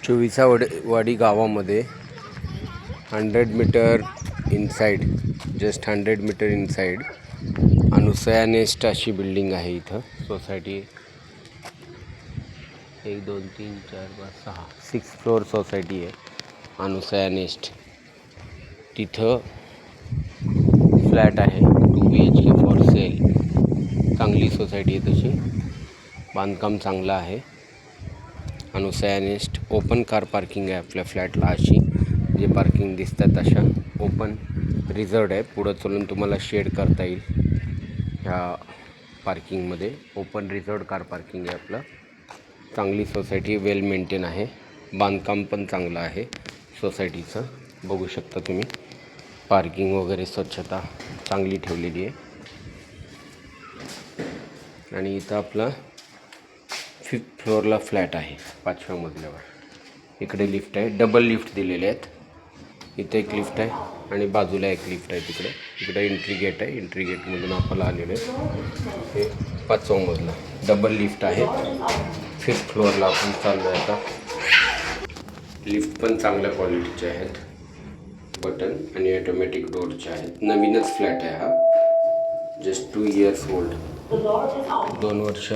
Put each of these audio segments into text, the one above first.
चोविसावाडी गावामध्ये 100 metre inside, just 100 metre inside Anusaya nest अशी building आहे. इथं सोसायटी 1 2 3 4 5 6 6 फ्लोअर सोसायटी आहे अनुसया नेस्ट. तिथं फ्लॅट आहे 2 BHK फॉर सेल. चांगली सोसायटी आहे, तशी बांधकाम चांगलं आहे. Anusaya nest open car parking आहे आपल्या फ्लॅटला. अशी जे पार्किंग दिसतात अशा ओपन रिझर्ड आहे. पुढं चलून तुम्हाला शेड करता येईल ह्या पार्किंगमध्ये. ओपन रिझर्ड कार पार्किंग आहे आपलं. चांगली सोसायटी, वेल मेंटेन आहे. बांधकाम पण चांगलं आहे सोसायटीचं. बघू शकता तुम्ही, पार्किंग वगैरे स्वच्छता चांगली ठेवलेली आहे. आणि इथं आपला 5th फ्लोअरला फ्लॅट आहे 5व्या मजल्यावर. इकडे लिफ्ट आहे, डबल लिफ्ट दिलेले आहेत. इथे एक लिफ्ट आहे आणि बाजूला एक लिफ्ट आहे. इकडे एंट्री गेट आहे. एंट्री गेटमधून आपल्याला आलेलं आहे. हे 5वा मजला डबल लिफ्ट आहे. 5th फ्लोअरला आपण चाललो आहे आता. लिफ्ट पण चांगल्या क्वालिटीचे आहेत, बटन आणि ऑटोमॅटिक डोअरचे आहेत. नवीनच फ्लॅट आहे हा, जस्ट 2 years ओल्ड. 2 वर्ष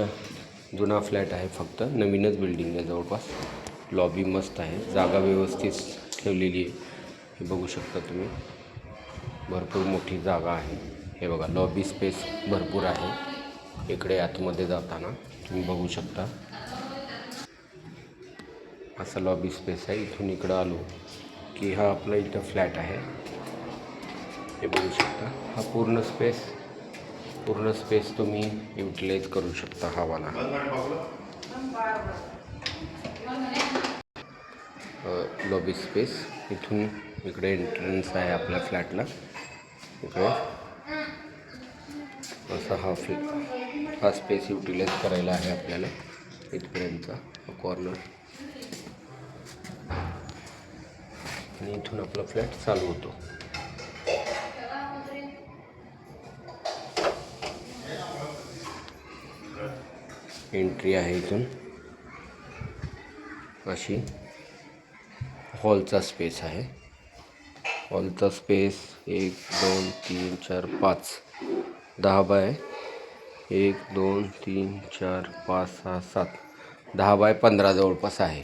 जुना फ्लॅट आहे, फक्त नवीनच बिल्डिंग आहे जवळपास. लॉबी मस्त आहे, जागा व्यवस्थित ठेवलेली आहे. हे बघू शकता तुम्ही, भरपूर मोठी जागा आहे. हे बघा, लॉबी स्पेस भरपूर आहे. इकडे आतमध्ये जाताना तुम्ही बघू शकता, असा लॉबी स्पेस आहे. इथून इकडं आलो की हा आपला इथं फ्लॅट आहे. हे बघू शकता, हा पूर्ण स्पेस तुम्ही युटिलाइज करू शकता. हा वाला लॉबी स्पेस. इथून इकडे एंट्रन्स आहे आपल्या फ्लॅटला. इकडे असा हा स्पेस युटिलाइज करायला आहे आपल्याला. इथपर्यंतचा कॉर्नर आणि इथून आपला फ्लॅट चालू होतो. एंट्री आहे इथून. अशी हॉलचा स्पेस आहे. हॉलचा स्पेस 1 2 3 4 5 10 बाय 1 2 3 4 5 6 7 10 बाय 15 जवळपास आहे.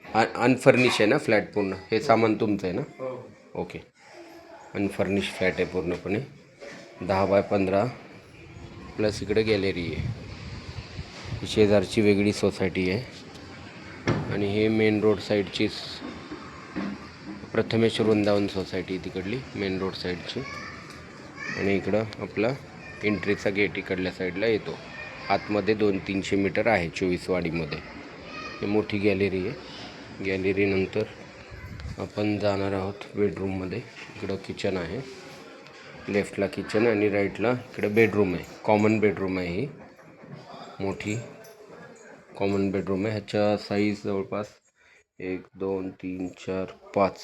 अनफर्निश आहे ना फ्लॅट पूर्ण? हे सामान तुमचं आहे ना? ओके. अनफर्निश फ्लॅट आहे पूर्णपणे. 10 बाय 15 प्लस इकडे गॅलरी आहे. शेजारची वेगळी सोसायटी आहे. आणि हे मेन रोड साईडचीच प्रथमेश वृंदावन सोसायटी तिकडली मेन रोड साईडची. आणि इकडं आपला एंट्रीचा गेट इकडल्या साईडला येतो. आतमध्ये 200-300 मीटर आहे 24वाडीमध्ये. हे मोठी गॅलरी आहे. गॅलरीनंतर आपण जाणार आहोत बेडरूममध्ये. इकडं किचन आहे, लेफ्टला किचन आणि राईटला इकडे बेडरूम आहे. कॉमन बेडरूम आहे ही, मोठी कॉमन बेडरूम आहे. ह्याच्या साईज जवळपास 1 2 3 4 5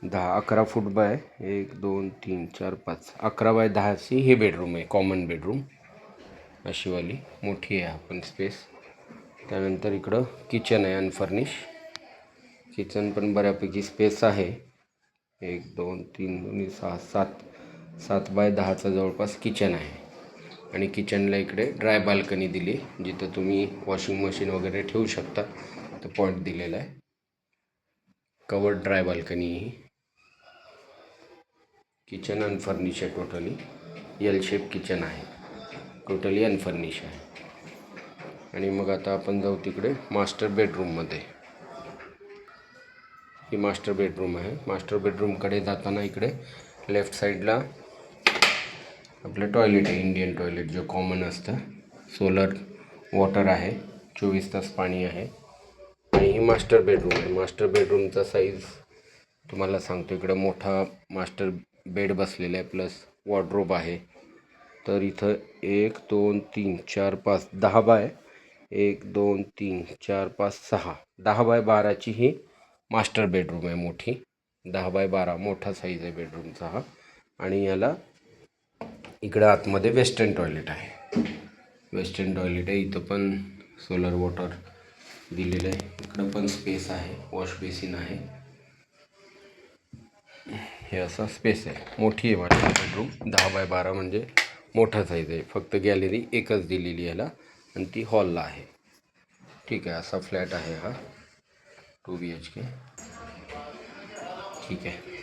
10-11 फूट बाय 1 2 3 4 5 11 बाय 10ची हे बेडरूम आहे, कॉमन बेडरूम. अशीवाली मोठी आहे आपण स्पेस. त्यानंतर इकडं किचन आहे अनफर्निश. किचन पण बऱ्यापैकी स्पेस आहे. 1 2 3 2 6 7 बाय 10चा जवळपास किचन आहे. आणि किचनला इकडे ड्राय बाल्कनी दिली, जिथं तुम्ही वॉशिंग मशीन वगैरे ठेवू शकता. तर पॉईंट दिलेला आहे. कवर्ड ड्राय बाल्कनी ही. किचन अनफर्निश आहे टोटली. एल शेप किचन आहे, टोटली अनफर्निश आहे. आणि मग आता आपण जाऊ तिकडे मास्टर बेडरूममध्ये. ही मास्टर बेडरूम आहे. मास्टर बेडरूमकडे जाताना इकडे लेफ्ट साईडला आपलं टॉयलेट आहे, इंडियन टॉयलेट जो कॉमन असतं. सोलर वॉटर आहे, 24 तास पाणी आहे. आणि ही मास्टर बेडरूम आहे. मास्टर बेडरूमचा साईज तुम्हाला सांगतो. इकडं मोठा मास्टर बेड बसलेला आहे, प्लस वॉर्डरोब आहे. तर इथं 1 2 3 4 5 10 बाय 1 2 3 4 5 6 10 बाय 12ची ही मास्टर बेडरूम आहे, मोठी. 10 बाय 12 मोठा साईज आहे बेडरूमचा हा. आणि याला इकडं आतमध्ये वेस्टर्न टॉयलेट आहे. वेस्टर्न टॉयलेट आहे. इथं पण सोलर वॉटर दिलेलं आहे. इकडं पण स्पेस आहे, वॉश बेसिन आहे. हे असा स्पेस आहे, मोठी आहे माझी बेडरूम. 10x12 म्हणजे मोठा साईज आहे. फक्त गॅलरी एकच दिलेली याला आणि ती हॉलला आहे. ठीक आहे, असा फ्लॅट आहे हा 2 BHK. ठीक आहे.